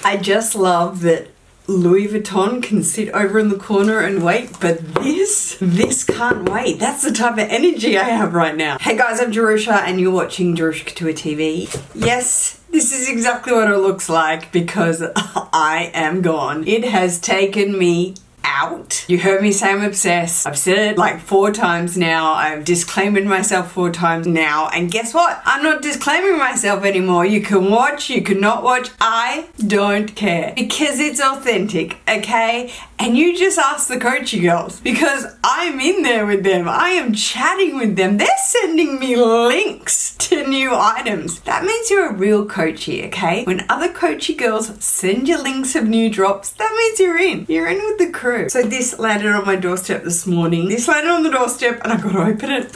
I just love that Louis Vuitton can sit over in the corner and wait, but this can't wait. That's the type of energy I have right now. Hey guys, I'm Jerusha and you're watching JerushaCouture.tv. Yes, this is exactly what it looks like because I am gone. It has taken me out. You heard me say I'm obsessed. I've said it like 4 times now. I've disclaimed myself 4 times now. And guess what? I'm not disclaiming myself anymore. You can watch, you can not watch. I don't care because it's authentic, okay? And you just ask the Couture girls because I'm in there with them. I am chatting with them. They're sending me links to new items. That means you're a real Couture, okay? When other Couture girls send you links of new drops, that means you're in. You're in with the crew. So this landed on my doorstep this morning. This landed on the doorstep and I got to open it.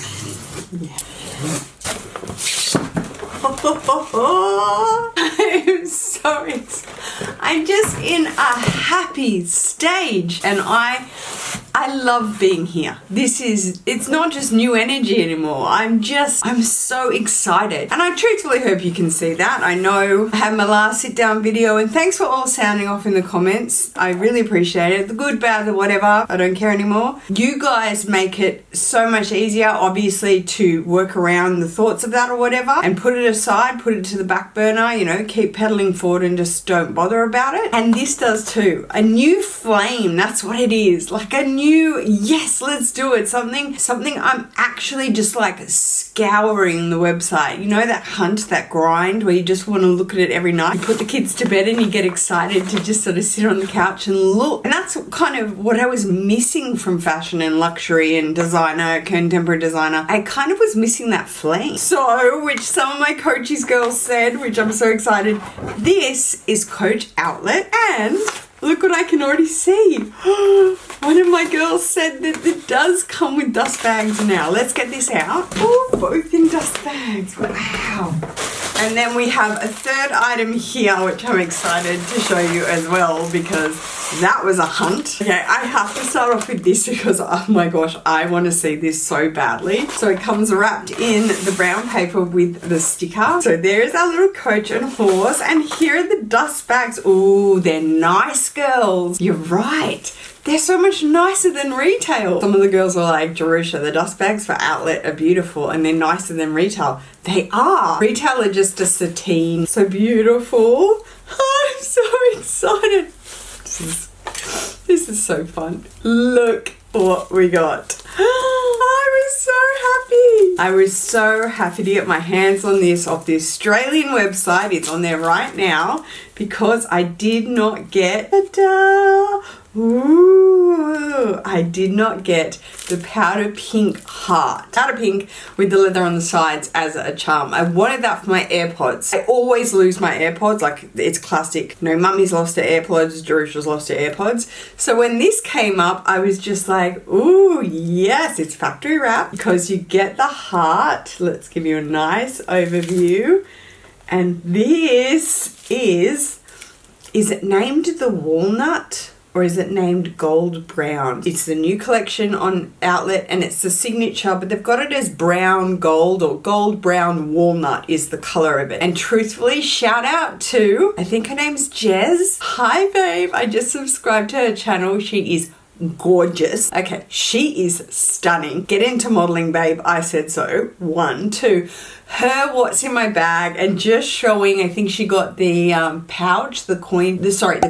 Yeah. I'm so excited. I'm just in a happy stage and I love being here. It's not just new energy anymore. I'm so excited. And I truthfully hope you can see that. I know I had my last sit down video and thanks for all sounding off in the comments. I really appreciate it. The good, bad, the whatever. I don't care anymore. You guys make it so much easier, obviously, to work around the thoughts of that or whatever and put it aside, put it to the back burner, you know, keep pedaling forward and just don't bother about it. And this does too. A new flame, that's what it is. Like a new, yes, let's do it. Something I'm actually just like scouring the website. You know that hunt, that grind where you just want to look at it every night. You put the kids to bed and you get excited to just sort of sit on the couch and look. And that's kind of what I was missing from fashion and luxury and designer, contemporary designer. I kind of was missing that flame. So, which some of my Couture girls said, which I'm so excited, this is Coach Outlet and look what I can already see. One of my girls said that it does come with dust bags now. Let's get this out. Oh, both in dust bags. Wow. And then we have a third item here, which I'm excited to show you as well because that was a hunt. Okay, I have to start off with this because, oh my gosh, I want to see this so badly. So it comes wrapped in the brown paper with the sticker. So there's our little coach and horse. And here are the dust bags. Ooh, they're nice, girls. You're right. They're so much nicer than retail. Some of the girls were like, Jerusha, the dust bags for Outlet are beautiful and they're nicer than retail. They are. Retail are just a sateen. So beautiful. I'm so excited. This is so fun. Look what we got. I was so happy to get my hands on this off the Australian website. It's on there right now because I did not get I did not get the powder pink heart. Powder pink with the leather on the sides as a charm. I wanted that for my AirPods. I always lose my AirPods, like it's classic. You know, mummy's lost her AirPods, Jerusha's lost her AirPods. So when this came up, I was just like, ooh, yes, it's factory wrap because you get the heart. Let's give you a nice overview. And this is it named the walnut? Or is it named gold brown? It's the new collection on Outlet and it's the signature, but they've got it as brown gold or gold brown walnut is the color of it. And truthfully, shout out to, I think her name's Jez. Hi babe, I just subscribed to her channel. She is gorgeous. Okay, she is stunning. Get into modeling, babe. I said so. 1, 2. Her what's in my bag and just showing, I think she got the pouch, the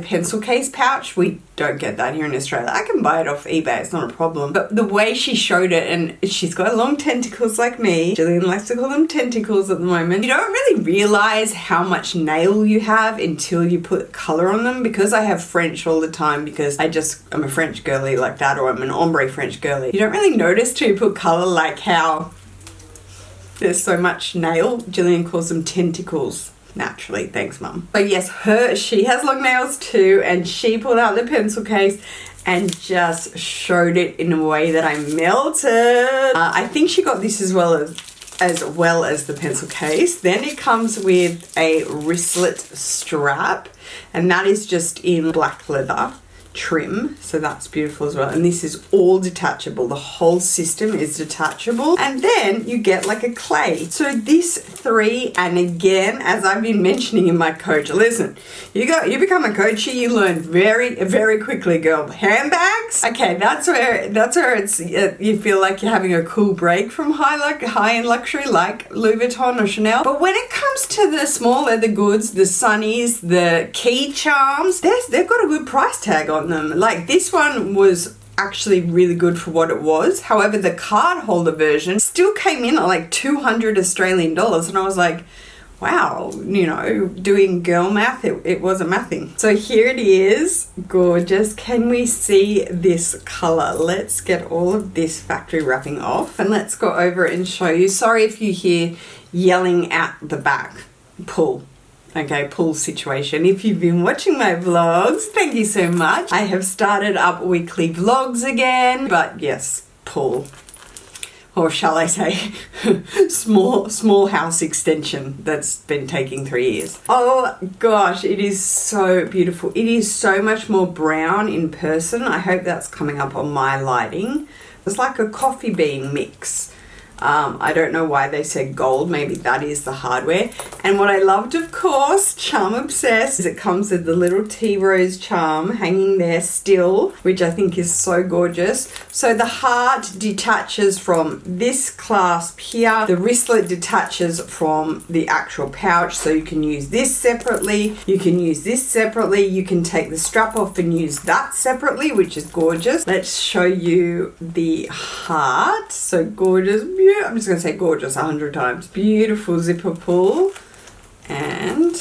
pencil case pouch. We don't get that here in Australia. I can buy it off eBay, it's not a problem. But the way she showed it, and she's got long tentacles like me. Juliet likes to call them tentacles at the moment. You don't really realize how much nail you have until you put color on them because I have French all the time because I'm a French girly like that, or I'm an ombre French girly. You don't really notice till you put color like how there's so much nail. Jillian calls them tentacles. Naturally, thanks mum. But yes, she has long nails too and she pulled out the pencil case and just showed it in a way that I melted. I think she got this as well as the pencil case. Then it comes with a wristlet strap and that is just in black leather. trim, so that's beautiful as well. And this is all detachable. The whole system is detachable. And then you get like a clay. So this 3, and again, as I've been mentioning in my coach, listen, you become a coachee, you learn very, very quickly, girl. Handbags, okay, that's where it's you feel like you're having a cool break from high-end luxury like Louis Vuitton or Chanel. But when it comes to the small leather goods, the sunnies, the key charms, they've got a good price tag on them. Like this one was actually really good for what it was. However, the card holder version still came in at like 200 Australian dollars, and I was like, wow, you know, doing girl math, it wasn't mathing. So here it is, gorgeous. Can we see this color? Let's get all of this factory wrapping off and let's go over and show you. Sorry if you hear yelling at the back. Pull. Okay, pull situation. If you've been watching my vlogs, thank you so much. I have started up weekly vlogs again, but yes, pull. Or shall I say, small house extension that's been taking 3 years. Oh gosh, it is so beautiful. It is so much more brown in person. I hope that's coming up on my lighting. It's like a coffee bean mix. I don't know why they said gold. Maybe that is the hardware. And what I loved, of course, Charm Obsessed, is it comes with the little tea rose charm hanging there still, which I think is so gorgeous. So the heart detaches from this clasp here. The wristlet detaches from the actual pouch, so you can use this separately. You can use this separately. You can take the strap off and use that separately, which is gorgeous. Let's show you the heart. So gorgeous. I'm just going to say gorgeous 100 times. Beautiful zipper pull. And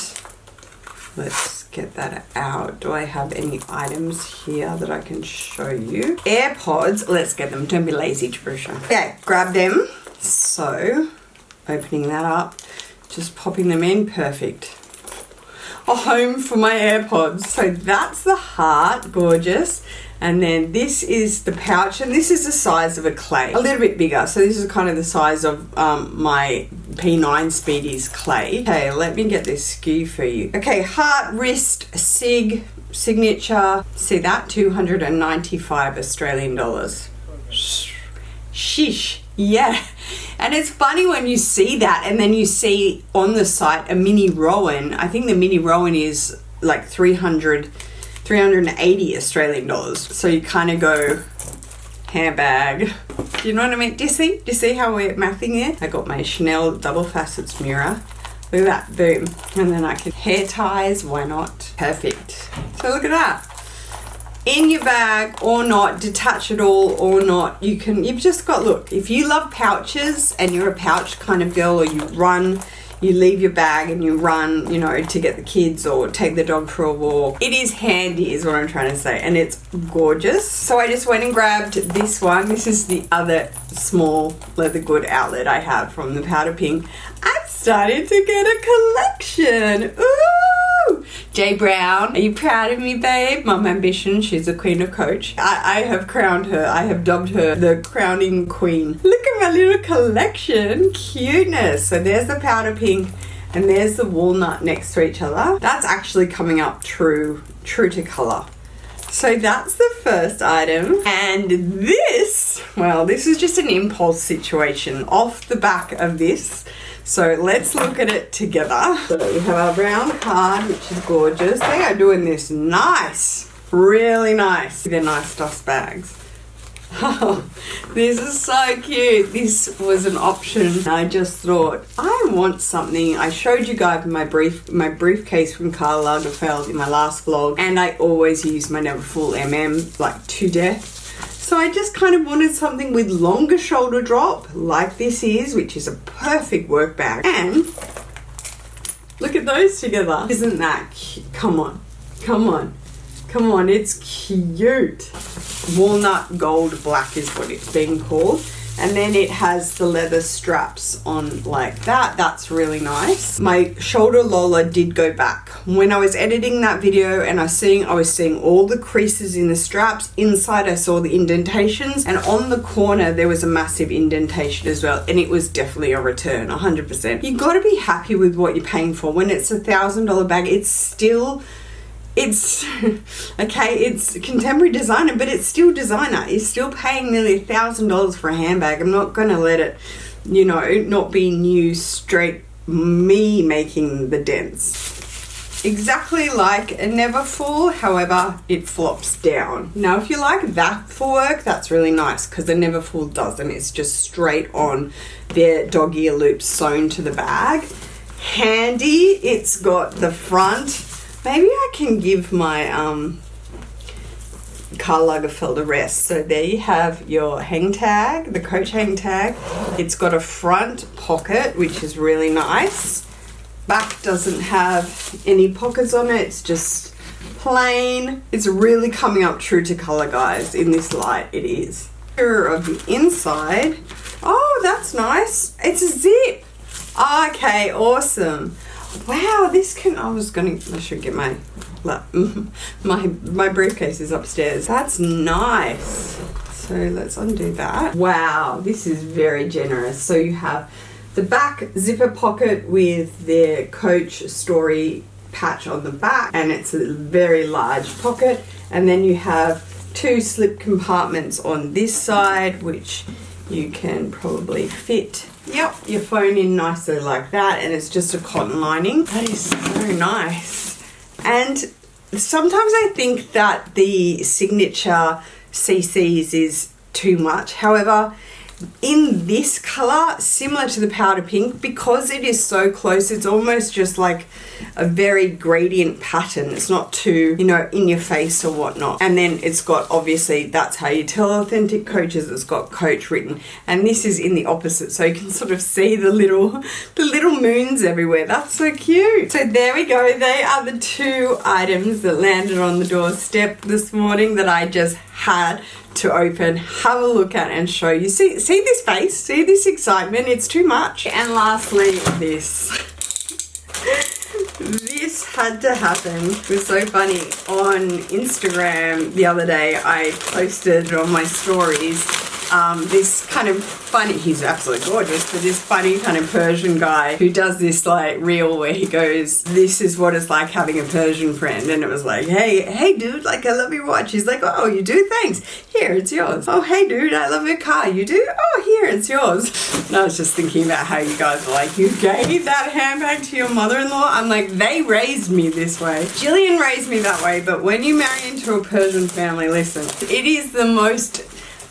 let's get that out. Do I have any items here that I can show you? AirPods. Let's get them. Don't be lazy, Jerusha. Okay, grab them. So, opening that up. Just popping them in. Perfect. A home for my AirPods. So that's the heart. Gorgeous. And then this is the pouch, and this is the size of a clay, a little bit bigger. So this is kind of the size of my P9 Speedy's clay. Okay, let me get this skew for you. Okay, heart, wrist, signature. See that? 295 Australian dollars. Shish. Yeah. And it's funny when you see that and then you see on the site a mini Rowan. I think the mini Rowan is like 380 Australian dollars. So you kind of go handbag. Do you know what I mean? Do you see how we're mathing there? I got my Chanel double facets mirror. Look at that, boom. And then I can hair ties, why not? Perfect. So look at that. In your bag or not, detach it all or not, you've just got, look, if you love pouches and you're a pouch kind of girl, or you leave your bag and you run, you know, to get the kids or take the dog for a walk. It is handy is what I'm trying to say, and it's gorgeous. So I just went and grabbed this one. This is the other small leather good outlet I have from the Powder Pink. I'm starting to get a collection. Ooh! Jay Brown, are you proud of me, babe? Mum Ambition, she's the queen of Coach. I have crowned her. I have dubbed her the crowning queen. Look at my little collection. Cuteness. So there's the Powder Pink and there's the walnut next to each other. That's actually coming up true to color. So that's the first item. And this, well, this is just an impulse situation off the back of this. So let's look at it together. So we have our brown card, which is gorgeous. They are doing this nice, really nice. They're nice dust bags. Oh, this is so cute. This was an option. I just thought, I want something. I showed you guys my briefcase from Karl Lagerfeld in my last vlog, and I always use my Neverfull like to death. So I just kind of wanted something with longer shoulder drop, like this is, which is a perfect work bag. And look at those together. Isn't that cute? Come on, come on. Come on, it's cute. Walnut gold black is what it's being called. And then it has the leather straps on like that. That's really nice. My shoulder Lola did go back. When I was editing that video and I was seeing all the creases in the straps. Inside I saw the indentations, and on the corner there was a massive indentation as well, and it was definitely a return, 100%. You got to be happy with what you're paying for. When it's $1,000 bag, it's still it's okay, it's contemporary designer, but it's still designer. It's still paying nearly $1,000 for a handbag. I'm not gonna let it, you know, not be new, straight me making the dents. Exactly like a Neverfull, however, it flops down. Now, if you like that for work, that's really nice, because a Neverfull doesn't. It's just straight on their dog ear loops sewn to the bag. Handy, it's got the front. Maybe I can give my Karl Lagerfeld a rest. So there you have your hang tag, the Coach hang tag. It's got a front pocket, which is really nice. Back doesn't have any pockets on it, it's just plain. It's really coming up true to colour, guys. In this light, it is. Picture of the inside. Oh, that's nice. It's a zip. Okay, awesome. Wow, this can, I should get my briefcase is upstairs. That's nice. So let's undo that. Wow, this is very generous. So you have the back zipper pocket with their Coach story patch on the back, and it's a very large pocket. And then you have 2 slip compartments on this side, which you can probably fit, yep, your phone in nicely like that. And it's just a cotton lining. That is so nice. And sometimes I think that the signature CCs is too much. However, in this color, similar to the powder pink, because it is so close, it's almost just like a very gradient pattern. It's not too, you know, in your face or whatnot. And then it's got, obviously, that's how you tell authentic Coaches. It's got Coach written, and this is in the opposite, so you can sort of see the little moons everywhere. That's so cute. So there we go. They are the 2 items that landed on the doorstep this morning that I just had to open, have a look at, and show you. See this face, see this excitement. It's too much. And lastly, this had to happen. It was so funny. On Instagram the other day, I posted on my stories this kind of funny, he's absolutely gorgeous, but this funny kind of Persian guy who does this like reel where he goes, this is what it's like having a Persian friend. And it was like, hey dude, like, I love your watch. He's like, oh, you do? Thanks. Here, it's yours. Oh, hey dude, I love your car. You do? Oh, here, it's yours. And I was just thinking about how you guys are like, you gave that handbag to your mother-in-law? I'm like, they raised me this way. Jillian raised me that way, but when you marry into a Persian family, listen, it is the most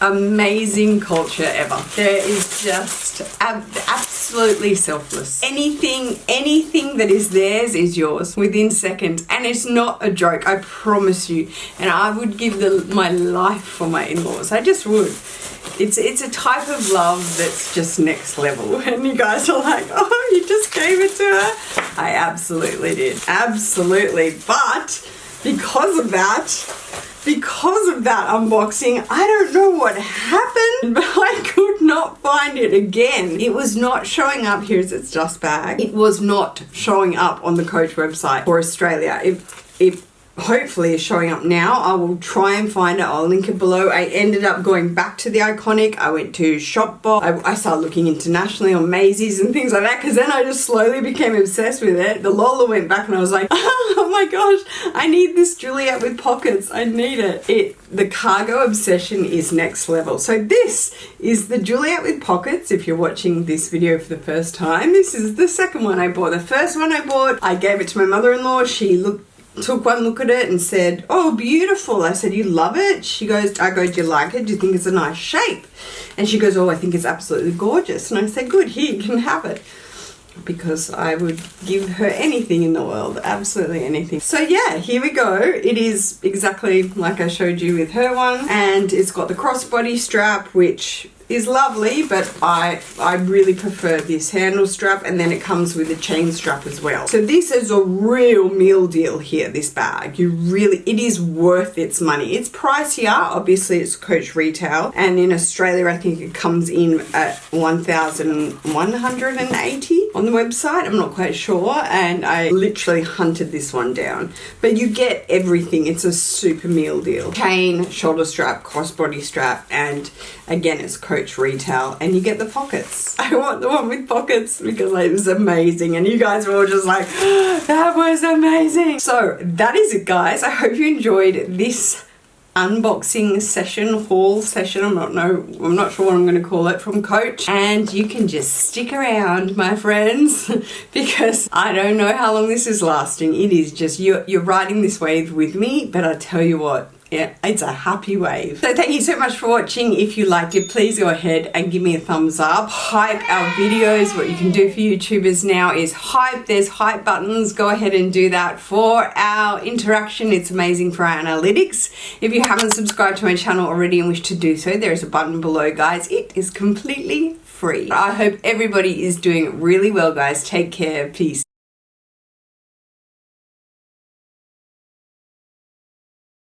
amazing culture ever. There is just absolutely selfless. Anything that is theirs is yours within seconds, and it's not a joke, I promise you. And I would give my life for my in-laws. I just would. It's a type of love that's just next level. And you guys are like, oh, you just gave it to her? I absolutely did. Absolutely. But because of that unboxing, I don't know what happened, but I could not find it again. It was not showing up. Here's its dust bag. It was not showing up on the Coach website for Australia. It hopefully is showing up now. I will try and find it. I'll link it below. I ended up going back to the Iconic. I went to Shopbop. I started looking internationally on Macy's and things like that, because then I just slowly became obsessed with it. The Lola went back and I was like, oh my gosh, I need this Juliet with pockets. I need it. The cargo obsession is next level. So this is the Juliet with pockets. If you're watching this video for the first time, this is the second one I bought. The first one I bought, I gave it to my mother-in-law. She took one look at it and said, oh, beautiful. I said, you love it? I go, do you like it? Do you think it's a nice shape? And she goes, oh, I think it's absolutely gorgeous. And I said, good, here, you can have it. Because I would give her anything in the world, absolutely anything. So yeah, here we go. It is exactly like I showed you with her one, and it's got the crossbody strap, which is lovely, but I really prefer this handle strap, and then it comes with a chain strap as well. So this is a real meal deal here, this bag. It is worth its money. It's pricier, obviously it's Coach retail, and in Australia I think it comes in at 1,180 on the website. I'm not quite sure, and I literally hunted this one down. But you get everything. It's a super meal deal. Chain, shoulder strap, crossbody strap, and again it's Coach Coach retail, and you get the pockets. I want the one with pockets because it was amazing, and you guys were all just like, that was amazing. So that is it, guys. I hope you enjoyed this unboxing session, haul session, I'm not sure what I'm going to call it, from Coach. And you can just stick around, my friends, because I don't know how long this is lasting. It is just, you're riding this wave with me, but I tell you what, yeah, it's a happy wave. So thank you so much for watching. If you liked it, please go ahead and give me a thumbs up. Hype our videos. What you can do for YouTubers now is hype. There's hype buttons. Go ahead and do that for our interaction. It's amazing for our analytics. If you haven't subscribed to my channel already and wish to do so, there is a button below, guys. It is completely free. I hope everybody is doing really well, guys. Take care. Peace.